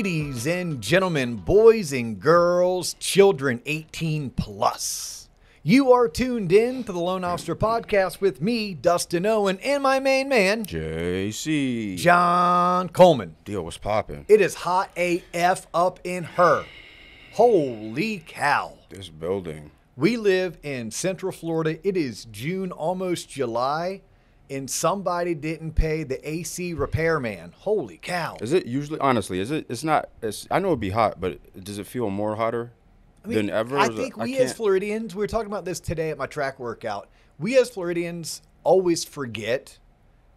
Ladies and gentlemen, boys and girls, children 18 plus. You are tuned in to the Lone Officer Podcast with me, Dustin Owen, and my main man, JC. John Coleman. Deal was popping. It is hot AF up in her. Holy cow. This building. We live in Central Florida. It is June, almost July, and somebody didn't pay the AC repairman. Holy cow. Is it usually, honestly, it's not, I know it'd be hot, but does it feel more hotter than ever? I think we as Floridians, we were talking about this today at my track workout. We as Floridians always forget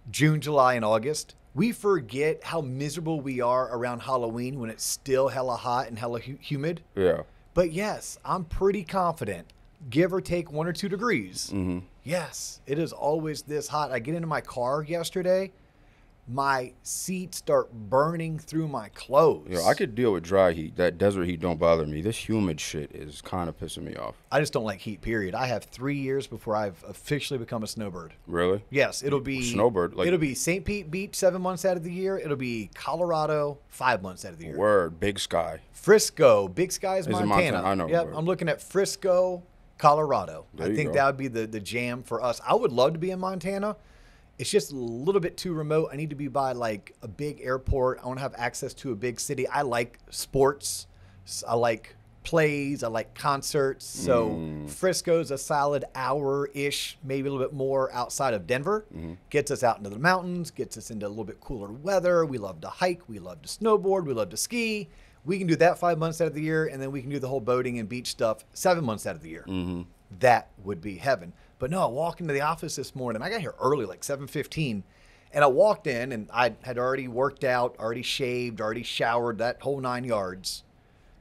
June, July, and August. We forget how miserable we are around Halloween when it's still hella hot and hella humid. Yeah. But yes, I'm pretty confident, give or take 1 or 2 degrees. Mm-hmm. Yes, it is always this hot. I get into my car yesterday, my seats start burning through my clothes. Yeah, I could deal with dry heat. That desert heat don't bother me. This humid shit is kind of pissing me off. I just don't like heat, period. I have 3 years before I've officially become a snowbird. Really? Yes, it'll be snowbird. It'll be St. Pete Beach 7 months out of the year. It'll be Colorado 5 months out of the year. Word, Big Sky. Frisco, Big Sky is Is it Montana. Montana? I know. Yep, Word. I'm looking at Frisco, Colorado. There I you think go. that would be the jam for us. I would love to be in Montana. It's just a little bit too remote. I need to be by like a big airport. I want to have access to a big city. I like sports. I like plays. I like concerts. So Frisco's a solid hour-ish, maybe a little bit more outside of Denver. Gets us out into the mountains, gets us into a little bit cooler weather. We love to hike. We love to snowboard. We love to ski. We can do that 5 months out of the year, and then we can do the whole boating and beach stuff 7 months out of the year. That would be heaven. But no, I walked into the office this morning. I got here early, like 7:15, and I walked in, and I had already worked out, already shaved, already showered, that whole 9 yards.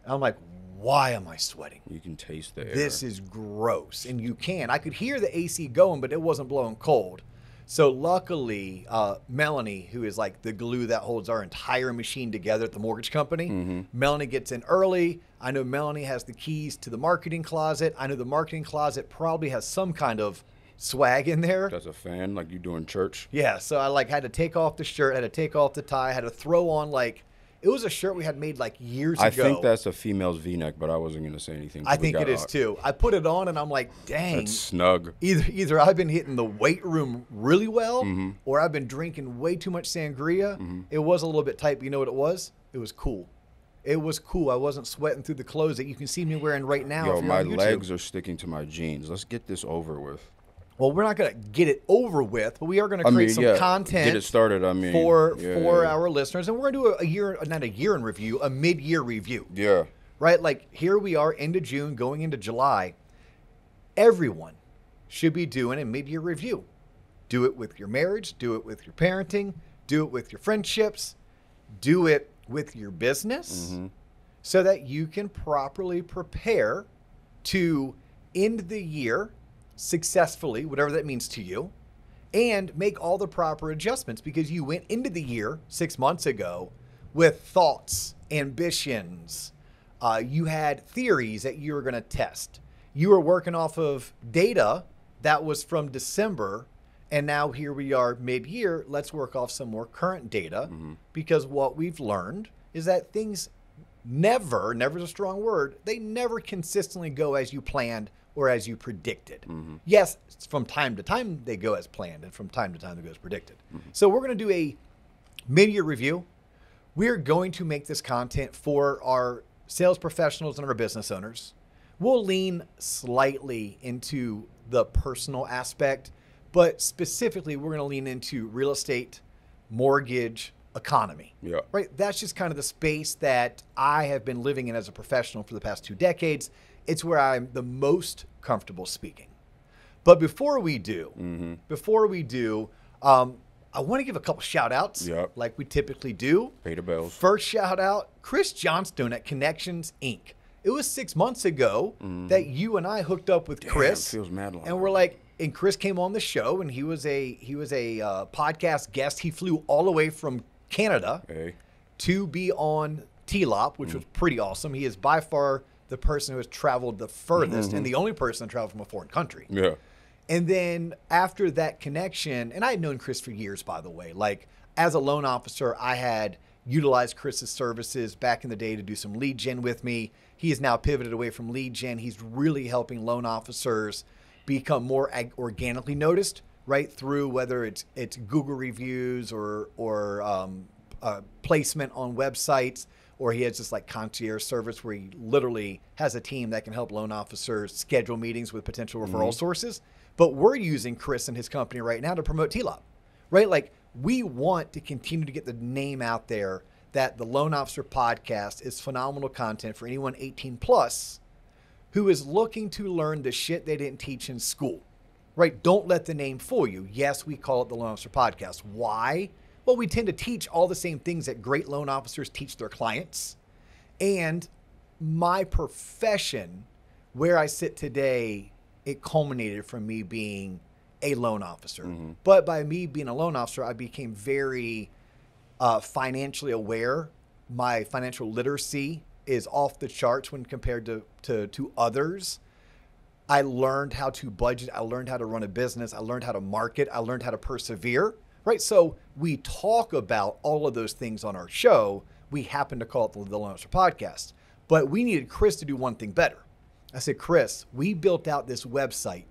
And I'm like, why am I sweating? You can taste the air. This is gross. And you can. I could hear the AC going, but it wasn't blowing cold. So luckily, Melanie, who is like the glue that holds our entire machine together at the mortgage company, Melanie gets in early. I know Melanie has the keys to the marketing closet. I know the marketing closet probably has some kind of swag in there. That's a fan, like you do in church. Yeah, so I like had to take off the shirt, had to take off the tie, had to throw on like, it was a shirt we had made like years ago. I think that's a female's V-neck, but I wasn't going to say anything. I think it is too. I put it on and I'm like, dang. That's snug. Either I've been hitting the weight room really well or I've been drinking way too much sangria. It was a little bit tight, but you know what it was? It was cool. It was cool. I wasn't sweating through the clothes that you can see me wearing right now. Yo, if you're my on YouTube. legs are sticking to my jeans. Let's get this over with. Well, we're not going to get it over with, but we are going to create some content. Get it started. For our listeners, and we're going to do not a year in review, a mid-year review. Yeah. Right? Like here we are, end of June, going into July. Everyone should be doing a mid-year review. Do it with your marriage. Do it with your parenting. Do it with your friendships. Do it with your business so that you can properly prepare to end the year successfully, whatever that means to you, and make all the proper adjustments because you went into the year 6 months ago with thoughts, ambitions. You had theories that you were going to test. You were working off of data that was from December, and now here we are mid-year. Let's work off some more current data because what we've learned is that things never is a strong word, they never consistently go as you planned or as you predicted. Yes, from time to time they go as planned, and from time to time they go as predicted. So we're going to do a mid-year review. We're going to make this content for our sales professionals and our business owners. We'll lean slightly into the personal aspect, but specifically we're going to lean into real estate, mortgage, economy. Yeah. Right? That's just kind of the space that I have been living in as a professional for the past 2 decades. It's where I'm the most comfortable speaking. But before we do, I want to give a couple shout outs like we typically do. Pay the bills. First shout out, Chris Johnstone at Connections, Inc. It was 6 months ago that you and I hooked up with Chris. Feels mad long. And we're like, and Chris came on the show and he was a podcast guest. He flew all the way from Canada to be on TLOP, which was pretty awesome. He is by far the person who has traveled the furthest and the only person that traveled from a foreign country. Yeah. And then after that connection, and I had known Chris for years, by the way, like as a loan officer, I had utilized Chris's services back in the day to do some lead gen with me. He has now pivoted away from lead gen. He's really helping loan officers become more organically noticed, right, through whether it's Google reviews or placement on websites, or he has this like concierge service where he literally has a team that can help loan officers schedule meetings with potential referral sources. But we're using Chris and his company right now to promote TLOP, right? Like, we want to continue to get the name out there that the Loan Officer Podcast is phenomenal content for anyone 18 plus who is looking to learn the shit they didn't teach in school, right? Don't let the name fool you. Yes, we call it the Loan Officer Podcast. Why? Well, we tend to teach all the same things that great loan officers teach their clients. And my profession, where I sit today, it culminated from me being a loan officer. But by me being a loan officer, I became very financially aware. My financial literacy is off the charts when compared to others. I learned how to budget. I learned how to run a business. I learned how to market. I learned how to persevere, right? So we talk about all of those things on our show. We happen to call it the Loan Officer Podcast. But we needed Chris to do one thing better. I said, Chris, we built out this website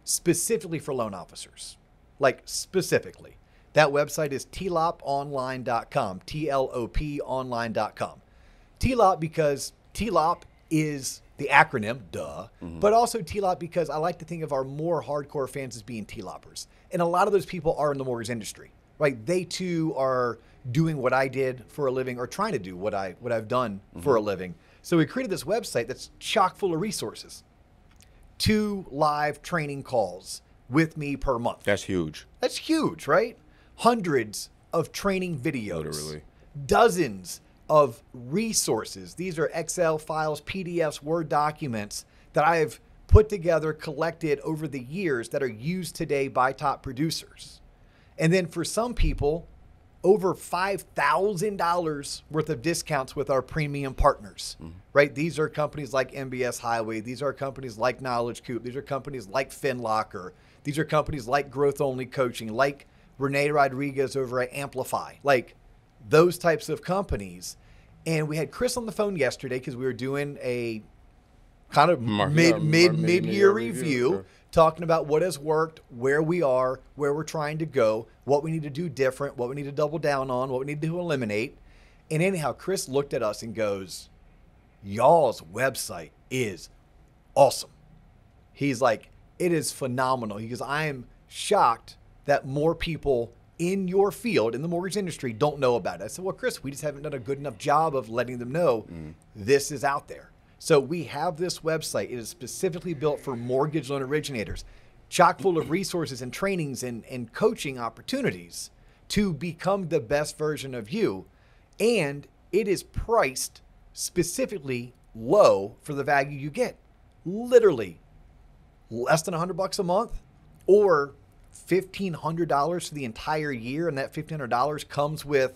specifically for loan officers, like specifically. That website is tloponline.com, T-L-O-P online.com. TLOP because TLOP is the acronym, duh, but also TLOP because I like to think of our more hardcore fans as being TLOPers. And a lot of those people are in the mortgage industry, right? They too are doing what I did for a living or trying to do what I've done for a living. So we created this website that's chock full of resources. 2 live training calls with me per month. That's huge. That's huge, right? Hundreds of training videos. Literally. Dozens of resources. These are Excel files, PDFs, Word documents that I have put together, collected over the years that are used today by top producers. And then for some people, over $5,000 worth of discounts with our premium partners, right? These are companies like MBS Highway. These are companies like Knowledge Coop. These are companies like FinLocker. These are companies like Growth Only Coaching, like Renee Rodriguez over at Amplify, like those types of companies. And we had Chris on the phone yesterday because we were doing a kind of mid-year review, sure. Talking about what has worked, where we are, where we're trying to go, what we need to do different, what we need to double down on, what we need to eliminate. And anyhow, Chris looked at us and goes, y'all's website is awesome. He's like, it is phenomenal. He goes, I am shocked that more people in your field, in the mortgage industry, don't know about it. I said, well, Chris, we just haven't done a good enough job of letting them know this is out there. So we have this website. It is specifically built for mortgage loan originators, chock full of resources and trainings and coaching opportunities to become the best version of you. And it is priced specifically low for the value you get. Literally less than $100 a month or $1,500 for the entire year. And that $1,500 comes with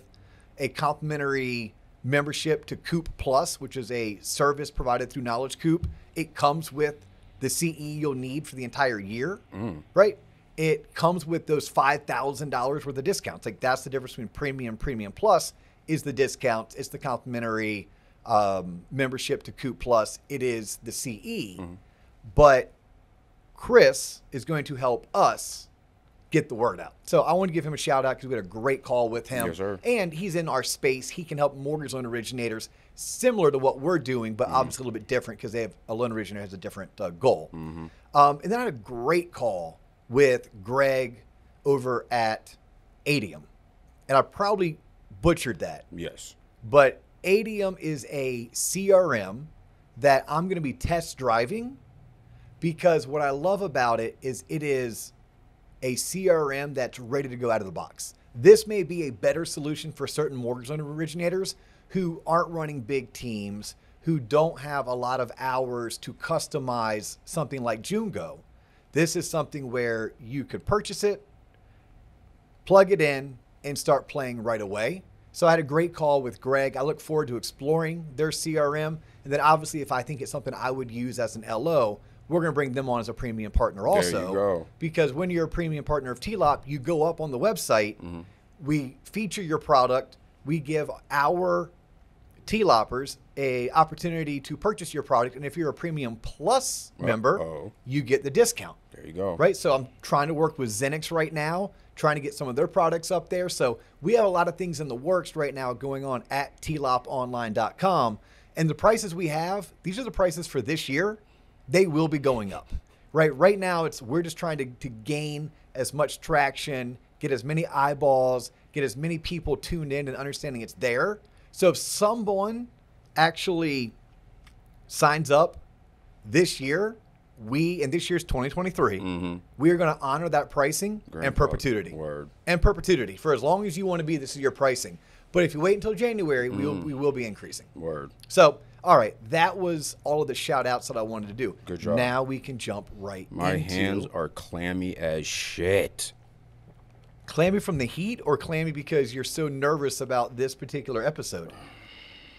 a complimentary membership to Coop Plus, which is a service provided through Knowledge Coop. It comes with the CE you'll need for the entire year, right? It comes with those $5,000 worth of discounts. Like, that's the difference between Premium Plus is the discount. It's the complimentary membership to Coop Plus. It is the CE. But Chris is going to help us get the word out. So I want to give him a shout out because we had a great call with him. Yes, sir. And he's in our space. He can help mortgage loan originators similar to what we're doing, but obviously a little bit different because they have a loan originator has a different goal. And then I had a great call with Greg over at Adium. And I probably butchered that. Yes. But Adium is a CRM that I'm going to be test driving because what I love about it is a CRM that's ready to go out of the box. This may be a better solution for certain mortgage loan originators who aren't running big teams, who don't have a lot of hours to customize something like JuneGo. This is something where you could purchase it, plug it in, and start playing right away. So I had a great call with Greg. I look forward to exploring their CRM. And then obviously if I think it's something I would use as an LO, we're going to bring them on as a premium partner also. There you go. Because when you're a premium partner of TLOP, you go up on the website, we feature your product, we give our T-loppers a opportunity to purchase your product, and if you're a Premium Plus member, you get the discount. There you go. Right? So I'm trying to work with Xenix right now, trying to get some of their products up there. So we have a lot of things in the works right now going on at tloponline.com. And the prices we have, these are the prices for this year. They will be going up. Right now, we're just trying to gain as much traction, get as many eyeballs, get as many people tuned in and understanding it's there. So if someone actually signs up this year, and this year's 2023, we are going to honor that pricing and perpetuity. Word. And perpetuity. For as long as you want to be, this is your pricing. But if you wait until January, we will be increasing. Word. So, all right, that was all of the shout outs that I wanted to do. Good job. Now we can jump right My into... hands are clammy as shit. Clammy from the heat or clammy because you're so nervous about this particular episode?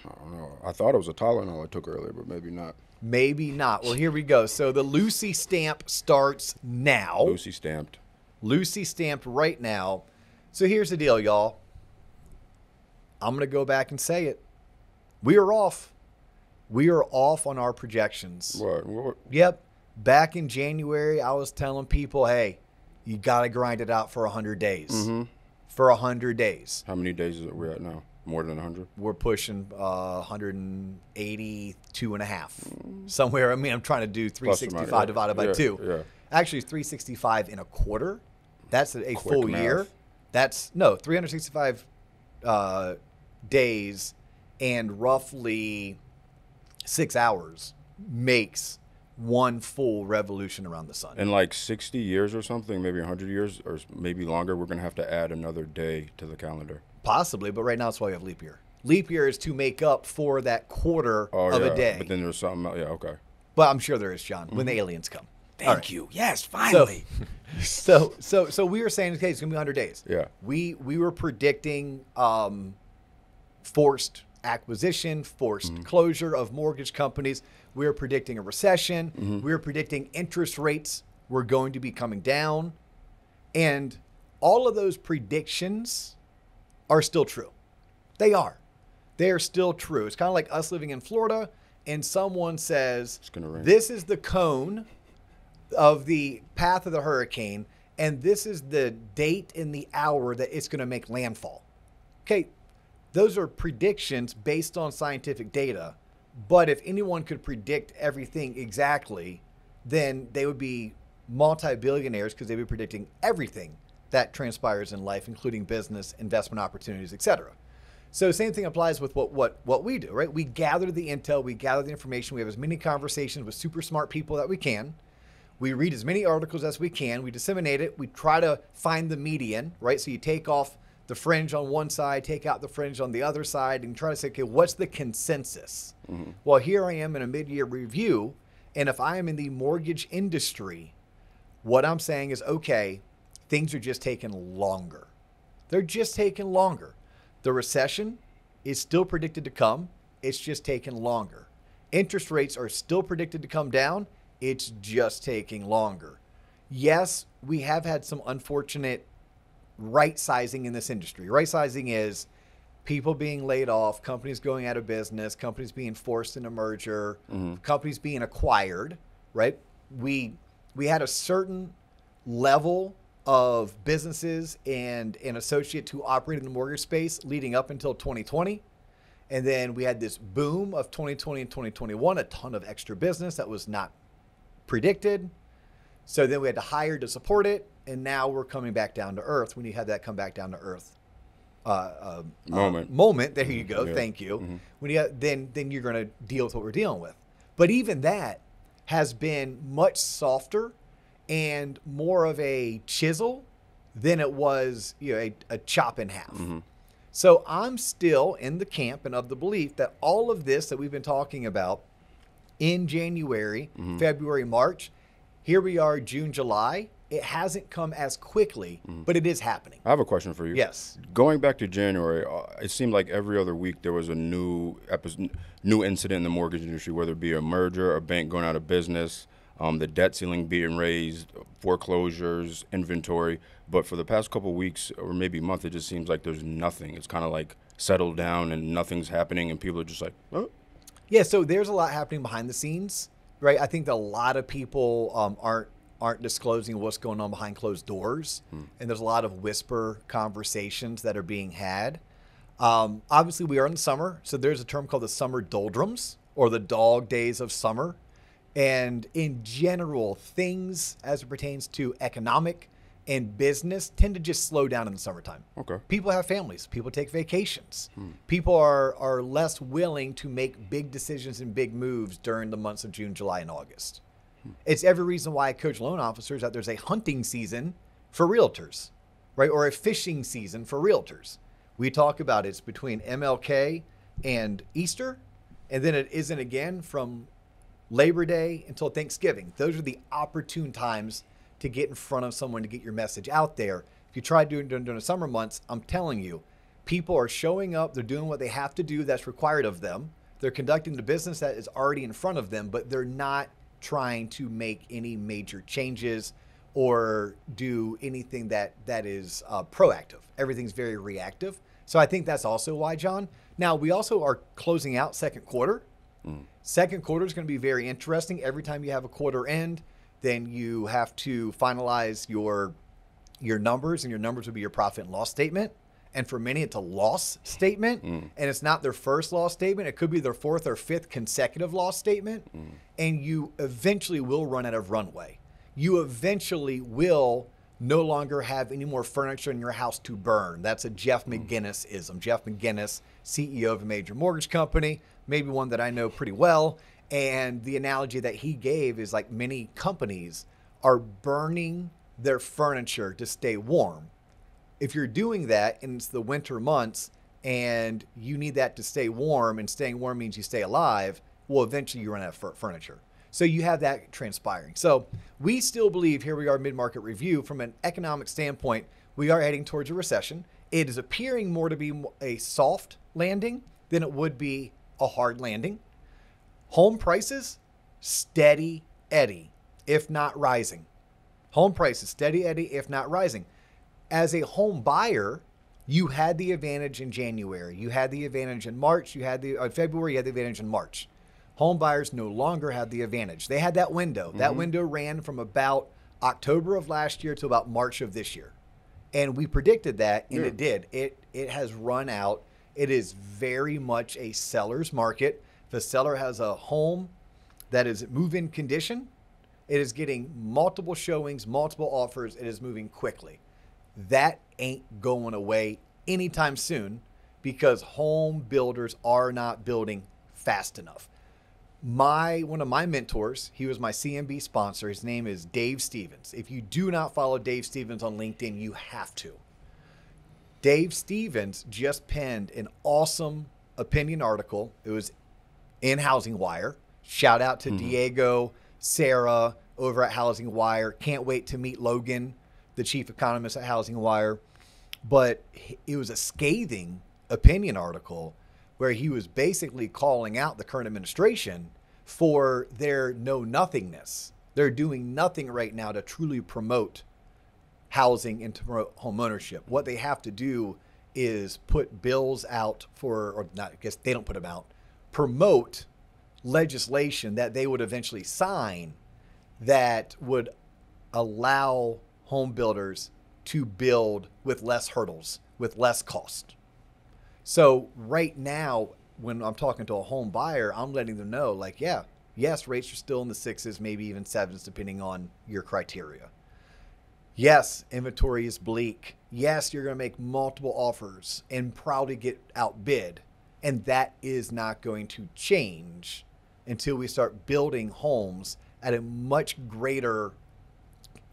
I don't know. I thought it was a Tylenol I took earlier, but maybe not. Maybe not. Well, here we go. So the Lucy stamp starts now. Lucy stamped. Lucy stamped right now. So here's the deal, y'all. I'm going to go back and say it. We are off. We are off on our projections. What? Yep. Back in January, I was telling people, hey, you got to grind it out for 100 days. For 100 days. How many days are we at now? More than 100? We're pushing 182 and a half. Somewhere. I mean, I'm trying to do 365 divided by 2. Yeah. Actually, 365 and a quarter. That's a full year. That's 365 days and roughly 6 hours makes one full revolution around the sun. In like 60 years or something, maybe 100 years or maybe longer, we're going to have to add another day to the calendar. Possibly, but right now that's why we have leap year. Leap year is to make up for that quarter of a day. But then there's something else. Yeah, okay. But I'm sure there is, John, when the aliens come. Thank you. Yes, finally. So we were saying, okay, it's going to be 100 days. Yeah. We were predicting forced acquisition, forced closure of mortgage companies. We were predicting a recession. We were predicting interest rates were going to be coming down. And all of those predictions are still true. They are. They are still true. It's kind of like us living in Florida and someone says, it's gonna rain. This is the cone of the path of the hurricane, and this is the date and the hour that it's going to make landfall. Okay, those are predictions based on scientific data, but if anyone could predict everything exactly, then they would be multi-billionaires because they'd be predicting everything that transpires in life, including business, investment opportunities, etc. So same thing applies with what we do, right? We gather the intel, we gather the information, we have as many conversations with super smart people that we can. We read as many articles as we can, we disseminate it, we try to find the median, right? So you take off the fringe on one side, take out the fringe on the other side, and try to say, okay, what's the consensus? Well, here I am in a mid-year review, and if I am in the mortgage industry, what I'm saying is, okay, things are just taking longer. They're just taking longer. The recession is still predicted to come. It's just taking longer. Interest rates are still predicted to come down. It's just taking longer. Yes, we have had some unfortunate right sizing in this industry. Right sizing is people being laid off, companies going out of business, companies being forced into merger, companies being acquired, right? We had a certain level of businesses and an associate who operated in the mortgage space leading up until 2020. And then we had this boom of 2020 and 2021, a ton of extra business that was not predicted. So then we had to hire to support it. And now we're coming back down to earth when you have that come back down to earth moment. There you go. Yeah. Thank you. When you have, then you're going to deal with what we're dealing with. But even that has been much softer and more of a chisel than it was, a chop in half. So I'm still in the camp and of the belief that all of this that we've been talking about in January, February, March, here we are, June, July. It hasn't come as quickly, but it is happening. I have a question for you. Yes. Going back to January, it seemed like every other week there was a new incident in the mortgage industry, whether it be a merger, a bank going out of business, the debt ceiling being raised, foreclosures, inventory. But for the past couple of weeks or maybe month, it just seems like there's nothing. It's kind of like settled down and nothing's happening and people are just like, oh. Yeah, so there's a lot happening behind the scenes, right? I think that a lot of people aren't disclosing what's going on behind closed doors, and there's a lot of whisper conversations that are being had. Obviously, we are in the summer, so there's a term called the summer doldrums or the dog days of summer. And in general, things as it pertains to economic and business tend to just slow down in the summertime. Okay. People have families. People take vacations. People are less willing to make big decisions and big moves during the months of June, July, and August. It's every reason why I coach loan officers that there's a hunting season for realtors, right? Or a fishing season for realtors. We talk about it's between MLK and Easter, and then it isn't again from Labor Day until Thanksgiving. Those are the opportune times to get in front of someone to get your message out there. If you try doing during the summer months, I'm telling you, people are showing up. They're doing what they have to do that's required of them. They're conducting the business that is already in front of them, but they're not trying to make any major changes or do anything that is proactive. Everything's very reactive. So I think that's also why, John. Now, we also are closing out second quarter. Second quarter is going to be very interesting. Every time you have a quarter end, then you have to finalize your numbers, and your numbers will be your profit and loss statement. And for many, it's a loss statement, and it's not their first loss statement. It could be their fourth or fifth consecutive loss statement, and you eventually will run out of runway. You eventually will no longer have any more furniture in your house to burn. That's a Jeff McGinnis-ism. Jeff McGinnis, CEO of a major mortgage company, maybe one that I know pretty well. And the analogy that he gave is like many companies are burning their furniture to stay warm. If you're doing that and it's the winter months and you need that to stay warm, and staying warm means you stay alive, well, eventually you run out of furniture. So you have that transpiring. So we still believe, here we are, mid-market review, from an economic standpoint, we are heading towards a recession. It is appearing more to be a soft landing than it would be a hard landing. Home prices, steady Eddie, if not rising. Home prices, steady Eddie, if not rising. As a home buyer, you had the advantage in January. You had the advantage in March. You had the February. You had the advantage in March. Home buyers no longer have the advantage. They had that window. That window ran from about October of last year to about March of this year. And we predicted that, and it did. It has run out. It is very much a seller's market. If a seller has a home that is move-in condition, it is getting multiple showings, multiple offers. It is moving quickly. That ain't going away anytime soon because home builders are not building fast enough. One of my mentors, he was my CMB sponsor. His name is Dave Stevens. If you do not follow Dave Stevens on LinkedIn, you have to. Dave Stevens just penned an awesome opinion article. It was in Housing Wire. Shout out to Diego, Sarah over at Housing Wire. Can't wait to meet Logan, the chief economist at Housing Wire. But it was a scathing opinion article where he was basically calling out the current administration for their know-nothingness. They're doing nothing right now to truly promote housing and to promote home ownership. What they have to do is put bills out or not, I guess they don't put them out, promote legislation that they would eventually sign that would allow home builders to build with less hurdles, with less cost. So right now, when I'm talking to a home buyer, I'm letting them know, like, yes, rates are still in the 6s, maybe even 7s, depending on your criteria. Yes, inventory is bleak. Yes, you're going to make multiple offers and probably get outbid. And that is not going to change until we start building homes at a much greater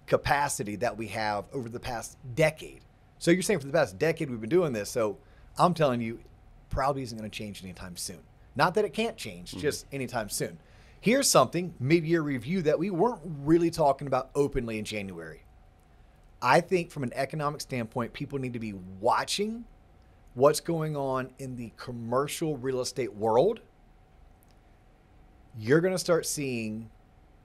capacity that we have over the past decade. So you're saying for the past decade we've been doing this. So I'm telling you, probably isn't going to change anytime soon. Not that it can't change, just anytime soon. Here's something, mid-year review, that we weren't really talking about openly in January. I think from an economic standpoint, people need to be watching what's going on in the commercial real estate world. You're going to start seeing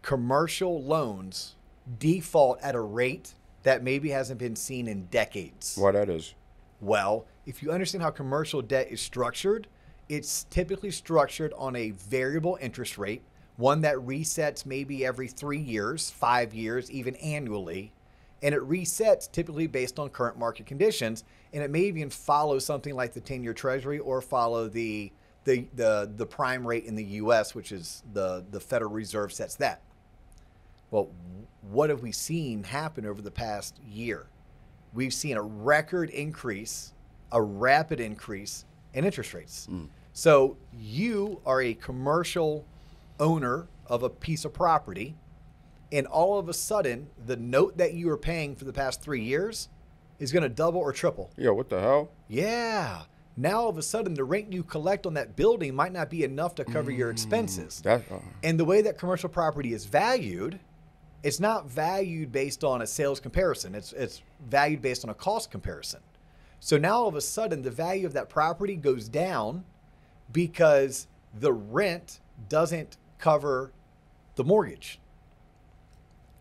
commercial loans default at a rate that maybe hasn't been seen in decades. Why that is? Well, if you understand how commercial debt is structured, it's typically structured on a variable interest rate, one that resets maybe every 3 years, 5 years, even annually. And it resets typically based on current market conditions. And it may even follow something like the 10-year treasury or follow the prime rate in the US, which is the Federal Reserve sets that. Well, what have we seen happen over the past year? We've seen a record increase, a rapid increase in interest rates. So you are a commercial owner of a piece of property, and all of a sudden, the note that you were paying for the past 3 years is going to double or triple. Yeah, what the hell? Yeah. Now, all of a sudden, the rent you collect on that building might not be enough to cover your expenses. And the way that commercial property is valued, it's not valued based on a sales comparison. It's valued based on a cost comparison. So now all of a sudden the value of that property goes down because the rent doesn't cover the mortgage.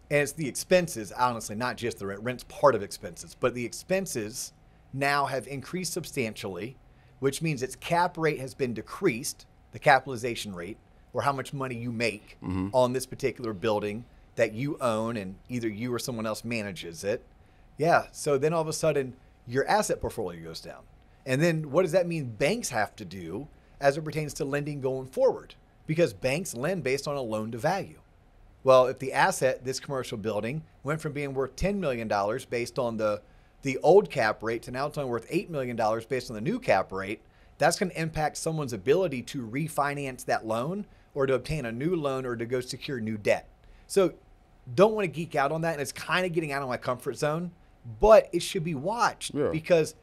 And it's the expenses, honestly, not just the rent. Rent's part of expenses, but the expenses now have increased substantially, which means its cap rate has been decreased, the capitalization rate, or how much money you make on this particular building that you own, and either you or someone else manages it. Yeah, so then all of a sudden your asset portfolio goes down. And then what does that mean banks have to do as it pertains to lending going forward? Because banks lend based on a loan to value. Well, if the asset, this commercial building, went from being worth $10 million based on the old cap rate to now it's only worth $8 million based on the new cap rate, that's going to impact someone's ability to refinance that loan or to obtain a new loan or to go secure new debt. So don't want to geek out on that, and it's kind of getting out of my comfort zone, but it should be watched because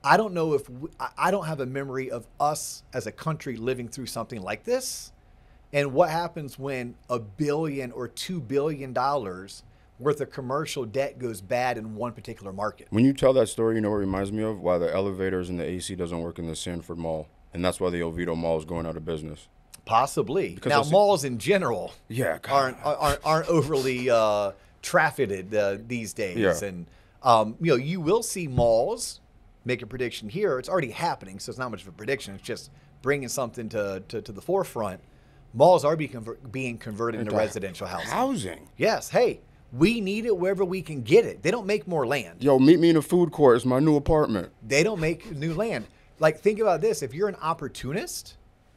I don't know if I don't have a memory of us as a country living through something like this. And what happens when $1 billion or $2 billion worth of commercial debt goes bad in one particular market? When you tell that story, you know what it reminds me of? Why the elevators and the AC doesn't work in the Sanford Mall. And that's why the Oviedo Mall is going out of business. Possibly. Because now, malls in general aren't overly trafficked these days. Yeah. And, you will see malls make a prediction here. It's already happening, so it's not much of a prediction. It's just bringing something to the forefront. Malls are being converted into residential housing. Yes. Hey, we need it wherever we can get it. They don't make more land. Yo, meet me in the food court. It's my new apartment. They don't make new land. Like, think about this. If you're an opportunist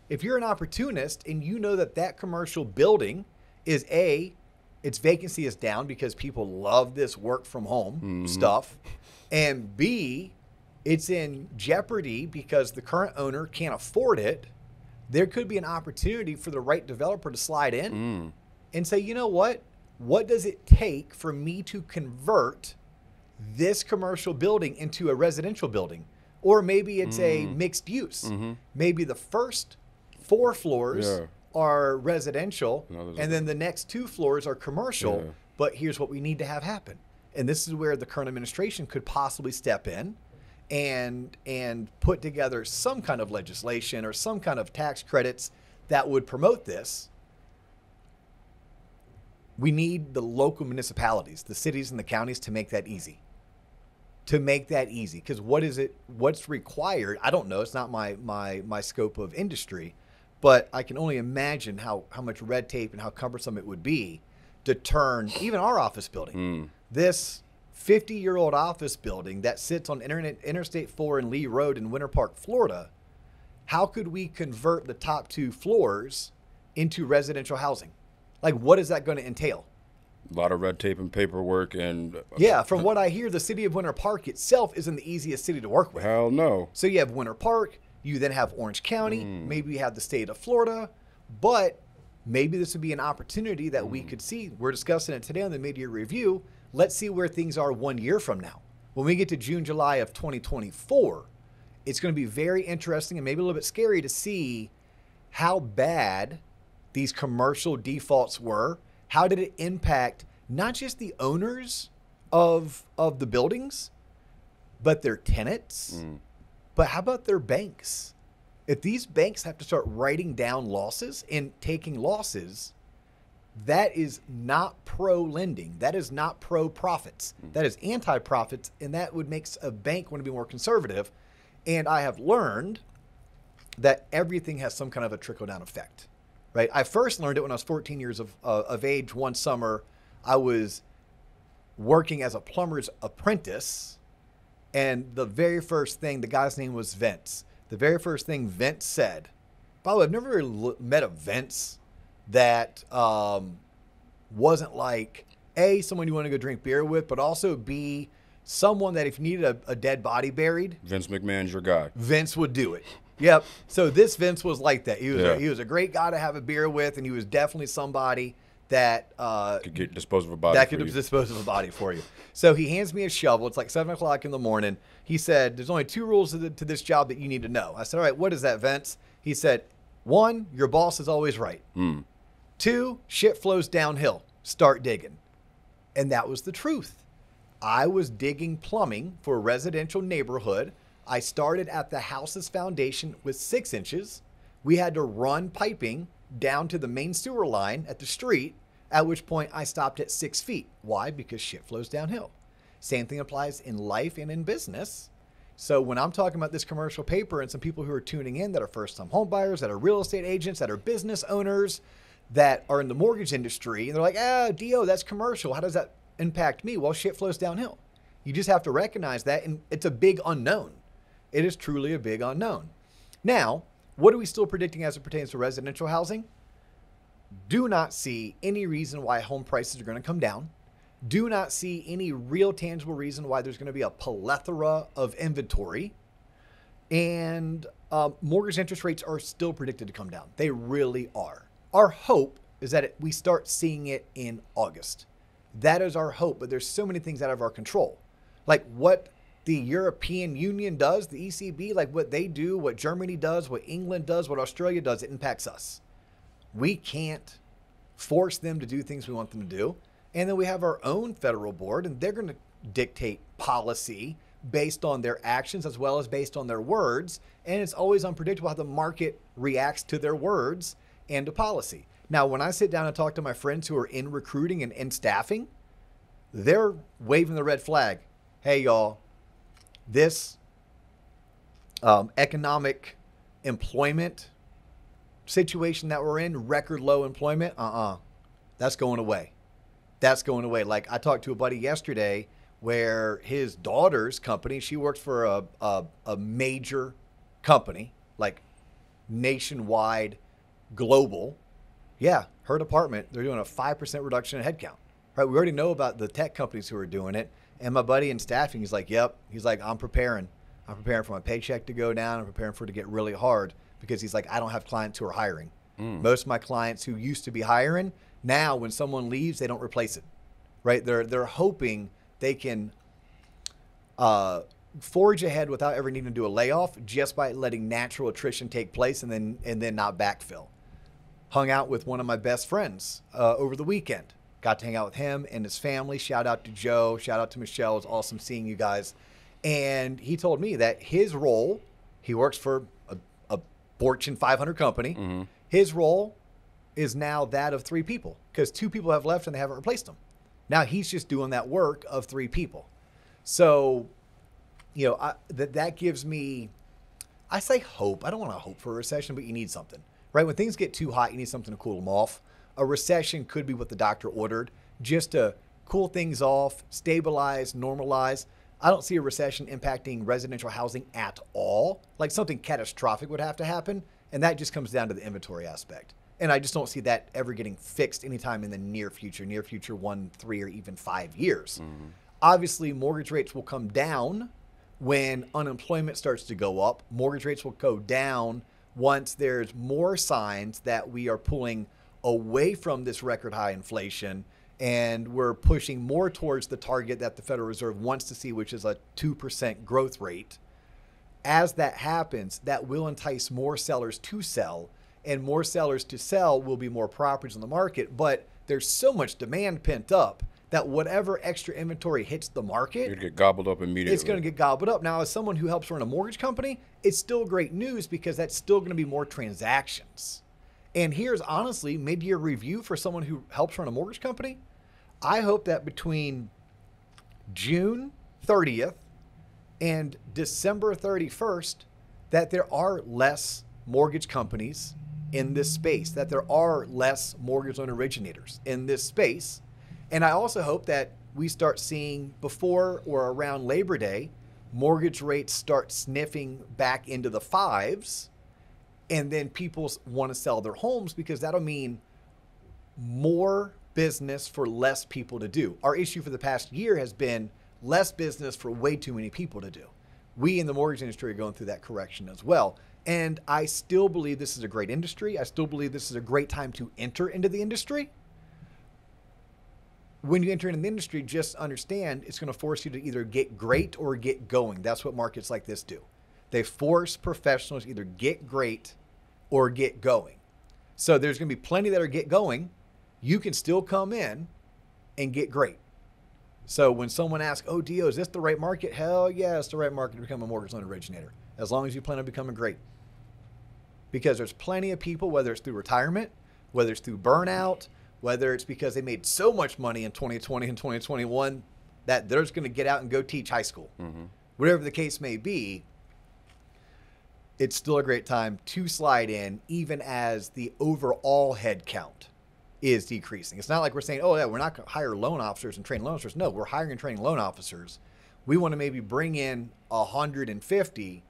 and you know that commercial building is its vacancy is down because people love this work from home stuff, and B, it's in jeopardy because the current owner can't afford it, there could be an opportunity for the right developer to slide in and say, you know what? What does it take for me to convert this commercial building into a residential building? Or maybe it's a mixed use. Maybe the first 4 floors are residential, and then the next 2 floors are commercial. But here's what we need to have happen. And this is where the current administration could possibly step in and put together some kind of legislation or some kind of tax credits that would promote this. We need the local municipalities, the cities and the counties, to make that easy. Because what's required? I don't know. It's not my scope of industry, but I can only imagine how much red tape and how cumbersome it would be to turn even our office building, this 50-year-old office building that sits on Interstate 4 and Lee Road in Winter Park, Florida. How could we convert the top 2 floors into residential housing? Like, what is that going to entail? A lot of red tape and paperwork and... Yeah, from what I hear, the city of Winter Park itself isn't the easiest city to work with. Hell no. So you have Winter Park, you then have Orange County, maybe you have the state of Florida, but maybe this would be an opportunity that we could see. We're discussing it today on the mid-year review. Let's see where things are 1 year from now. When we get to June, July of 2024, it's going to be very interesting and maybe a little bit scary to see how bad these commercial defaults were. How did it impact not just the owners of the buildings, but their tenants? But how about their banks? If these banks have to start writing down losses and taking losses, That is not pro-lending. That is not pro-profits. That is anti-profits, and that would make a bank want to be more conservative. And I have learned that everything has some kind of a trickle-down effect, right? I first learned it when I was 14 years of age. One summer, I was working as a plumber's apprentice, and the very first thing, the guy's name was Vince. The very first thing Vince said, by the way, I've never really met a Vince that wasn't like, A, someone you want to go drink beer with, but also B, someone that if you needed a dead body buried, Vince McMahon's your guy. Vince would do it. Yep. So this Vince was like that. He was a great guy to have a beer with, and he was definitely somebody that could dispose of a body. That could dispose of a body for you. So he hands me a shovel. It's like 7 o'clock in the morning. He said, "There's only 2 rules to this job that you need to know." I said, "All right, what is that, Vince?" He said, 1, your boss is always right. 2, shit flows downhill. Start digging. And that was the truth. I was digging plumbing for a residential neighborhood. I started at the house's foundation with 6 inches. We had to run piping down to the main sewer line at the street, at which point I stopped at 6 feet. Why? Because shit flows downhill. Same thing applies in life and in business. So when I'm talking about this commercial paper and some people who are tuning in that are first-time home buyers, that are real estate agents, that are business owners, that are in the mortgage industry, and they're like, Dio, that's commercial. How does that impact me? Well, shit flows downhill. You just have to recognize that, and it's a big unknown. It is truly a big unknown. Now, what are we still predicting as it pertains to residential housing? Do not see any reason why home prices are going to come down. Do not see any real tangible reason why there's going to be a plethora of inventory. And mortgage interest rates are still predicted to come down. They really are. Our hope is that we start seeing it in August. That is our hope, but there's so many things out of our control. Like what the European Union does, the ECB, like what they do, what Germany does, what England does, what Australia does, it impacts us. We can't force them to do things we want them to do. And then we have our own federal board, and they're going to dictate policy based on their actions as well as based on their words. And it's always unpredictable how the market reacts to their words and to policy. Now, when I sit down and talk to my friends who are in recruiting and in staffing, they're waving the red flag. Hey, y'all, this economic employment situation that we're in, record low employment, that's going away. That's going away. Like I talked to a buddy yesterday where his daughter's company, she works for a major company, like nationwide, global. Yeah, her department, they're doing a 5% reduction in headcount. Right? We already know about the tech companies who are doing it. And my buddy in staffing, he's like, yep. He's like, I'm preparing. I'm preparing for my paycheck to go down. I'm preparing for it to get really hard because he's like, I don't have clients who are hiring. Most of my clients who used to be hiring, now when someone leaves, they don't replace it. Right? They're hoping they can forge ahead without ever needing to do a layoff just by letting natural attrition take place and then not backfill. Hung out with one of my best friends over the weekend. Got to hang out with him and his family. Shout out to Joe. Shout out to Michelle. It was awesome seeing you guys. And he told me that his role, he works for a Fortune 500 company. Mm-hmm. His role is now that of 3 people because 2 people have left and they haven't replaced them. Now he's just doing that work of 3 people. So, you know, that gives me, I say hope. I don't want to hope for a recession, but you need something, right? When things get too hot, you need something to cool them off. A recession could be what the doctor ordered, just to cool things off, stabilize, normalize. I don't see a recession impacting residential housing at all. Like something catastrophic would have to happen, and that just comes down to the inventory aspect. And I just don't see that ever getting fixed anytime in the near future 1, 3, or even 5 years. Mm-hmm. Obviously, mortgage rates will come down when unemployment starts to go up. Mortgage rates will go down once there's more signs that we are pulling away from this record high inflation and we're pushing more towards the target that the Federal Reserve wants to see, which is a 2% growth rate. As that happens, that will entice more sellers to sell, and more sellers to sell will be more properties on the market. But there's so much demand pent up that whatever extra inventory hits the market, it'll get gobbled up immediately. It's going to get gobbled up. Now, as someone who helps run a mortgage company, it's still great news because that's still going to be more transactions. And here's honestly mid-year review for someone who helps run a mortgage company. I hope that between June 30th and December 31st, that there are less mortgage companies in this space, that there are less mortgage loan originators in this space. And I also hope that we start seeing before or around Labor Day, mortgage rates start sniffing back into the fives, and then people want to sell their homes because that'll mean more business for less people to do. Our issue for the past year has been less business for way too many people to do. We in the mortgage industry are going through that correction as well. And I still believe this is a great industry. I still believe this is a great time to enter into the industry. When you enter into the industry, just understand it's going to force you to either get great or get going. That's what markets like this do. They force professionals to either get great or get going. So there's going to be plenty that are get going. You can still come in and get great. So when someone asks, oh, Dio, is this the right market? Hell yeah, it's the right market to become a mortgage loan originator, as long as you plan on becoming great. Because there's plenty of people, whether it's through retirement, whether it's through burnout, whether it's because they made so much money in 2020 and 2021 that they're just going to get out and go teach high school. Mm-hmm. Whatever the case may be, it's still a great time to slide in, even as the overall head count is decreasing. It's not like we're saying, oh, yeah, we're not going to hire loan officers and train loan officers. No, we're hiring and training loan officers. We want to maybe bring in 150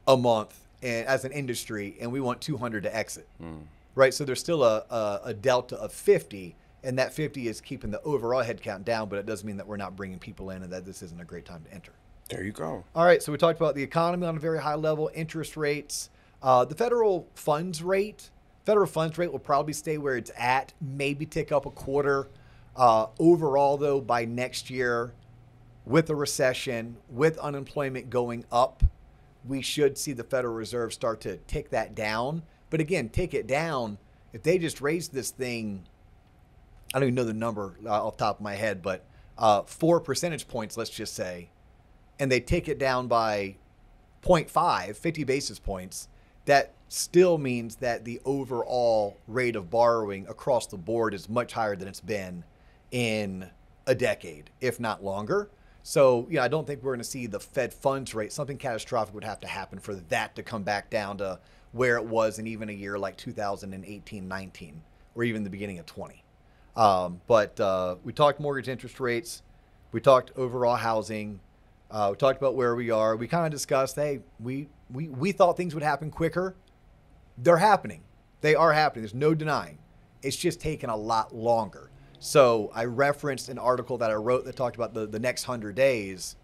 a month as an industry, and we want 200 to exit. Right? So there's still a delta of 50, and that 50 is keeping the overall headcount down, but it doesn't mean that we're not bringing people in and that this isn't a great time to enter. There you go. All right, so we talked about the economy on a very high level, interest rates. The federal funds rate will probably stay where it's at, maybe tick up a quarter. Overall, though, by next year, with a recession, with unemployment going up, we should see the Federal Reserve start to tick that down. But again, tick it down. If they just raise this thing, I don't even know the number off the top of my head, but 4 percentage points, let's just say, and they tick it down by 0.5, 50 basis points, that still means that the overall rate of borrowing across the board is much higher than it's been in a decade, if not longer. So, I don't think we're going to see the Fed funds rate. Something catastrophic would have to happen for that to come back down to where it was in even a year like 2018, 19, or even the beginning of 20. But we talked mortgage interest rates. We talked overall housing. We talked about where we are. We kind of discussed, hey, we thought things would happen quicker. They're happening. They are happening. There's no denying. It's just taken a lot longer. So I referenced an article that I wrote that talked about the next 100 days.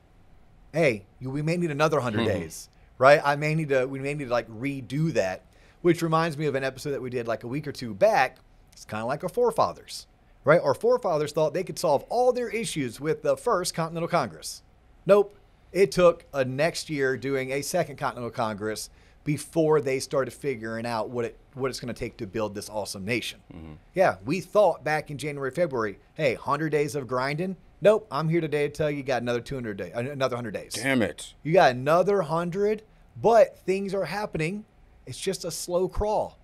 Hey, we may need another 100 days, right? We may need to like redo that, which reminds me of an episode that we did like a week or two back. It's kind of like our forefathers, right? Our forefathers thought they could solve all their issues with the first Continental Congress. Nope. It took a next year doing a second Continental Congress before they started figuring out what it's going to take to build this awesome nation. Mm-hmm. Yeah, we thought back in January, February, hey, 100 days of grinding. Nope, I'm here today to tell you got another 100 days. Damn it. You got another 100, but things are happening. It's just a slow crawl.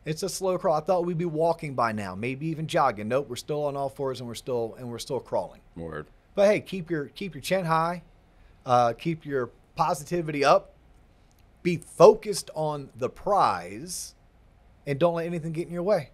It's a slow crawl. I thought we'd be walking by now, maybe even jogging. Nope, we're still on all fours and we're still crawling. Word. But hey, keep your chin high. Keep your positivity up. Be focused on the prize, and don't let anything get in your way.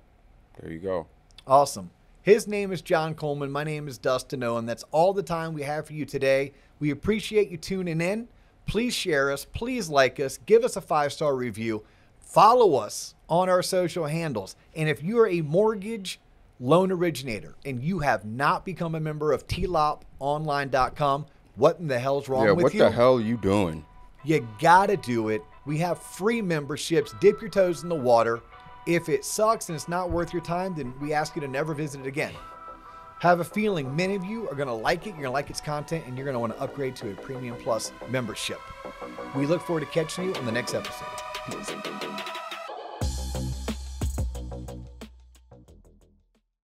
There you go. Awesome. His name is John Coleman. My name is Dustin Owen. That's all the time we have for you today. We appreciate you tuning in. Please share us. Please like us. Give us a 5-star review. Follow us on our social handles. And if you are a mortgage loan originator and you have not become a member of tloponline.com, what in the hell's wrong with you? What the hell are you doing? You gotta do it. We have free memberships. Dip your toes in the water. If it sucks and it's not worth your time, then we ask you to never visit it again. Have a feeling many of you are gonna like it. You're gonna like its content, and you're gonna want to upgrade to a Premium Plus membership. We look forward to catching you on the next episode. Peace.